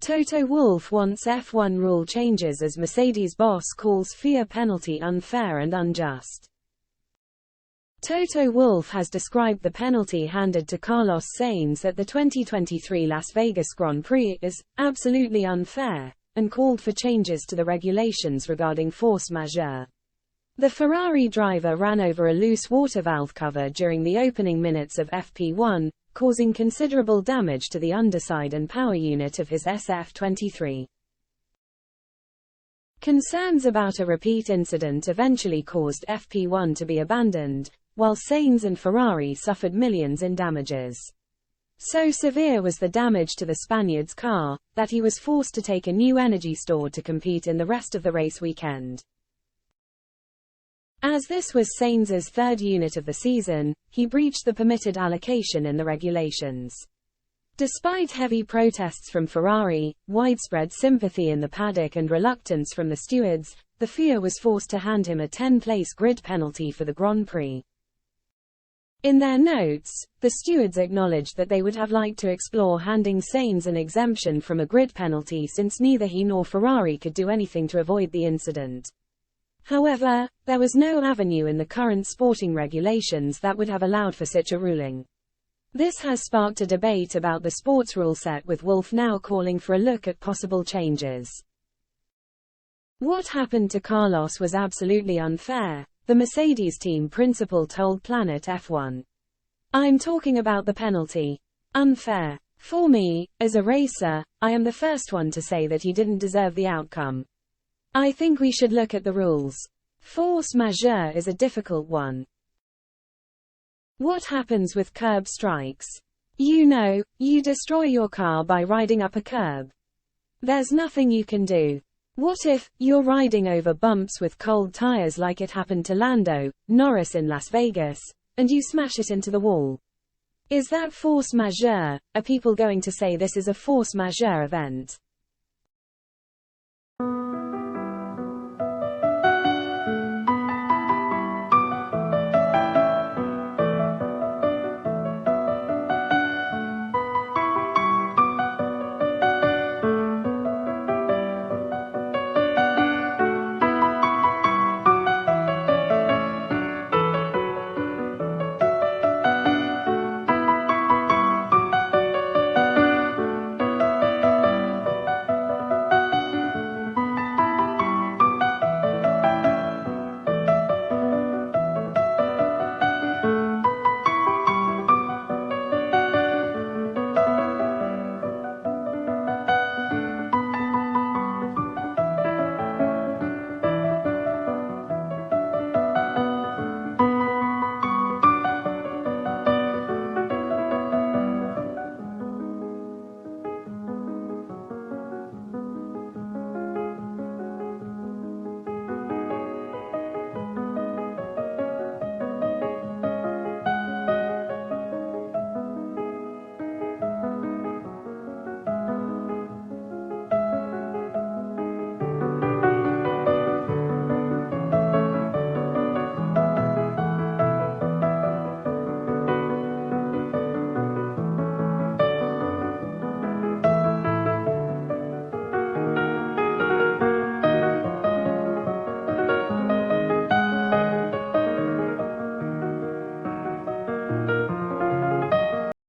Toto Wolff wants F1 rule changes as Mercedes boss calls FIA penalty unfair and unjust. Toto Wolff has described the penalty handed to Carlos Sainz at the 2023 Las Vegas Grand Prix as absolutely unfair, and called for changes to the regulations regarding force majeure. The Ferrari driver ran over a loose water valve cover during the opening minutes of FP1, causing considerable damage to the underside and power unit of his SF23. Concerns about a repeat incident eventually caused FP1 to be abandoned, while Sainz and Ferrari suffered millions in damages. So severe was the damage to the Spaniard's car, that he was forced to take a new energy store to compete in the rest of the race weekend. As this was Sainz's third unit of the season, he breached the permitted allocation in the regulations. Despite heavy protests from Ferrari, widespread sympathy in the paddock and reluctance from the stewards, the FIA was forced to hand him a 10-place grid penalty for the Grand Prix. In their notes, the stewards acknowledged that they would have liked to explore handing Sainz an exemption from a grid penalty since neither he nor Ferrari could do anything to avoid the incident. However, there was no avenue in the current sporting regulations that would have allowed for such a ruling. This has sparked a debate about the sports rule set, with Wolff now calling for a look at possible changes. What happened to Carlos was absolutely unfair, the Mercedes team principal told Planet F1. I'm talking about the penalty. Unfair. For me, as a racer, I am the first one to say that he didn't deserve the outcome. I think we should look at the rules. Force majeure is a difficult one. What happens with curb strikes? You destroy your car by riding up a curb. There's nothing you can do. What if you're riding over bumps with cold tires like it happened to Lando Norris in Las Vegas, and you smash it into the wall? Is that force majeure? Are people going to say this is a force majeure event?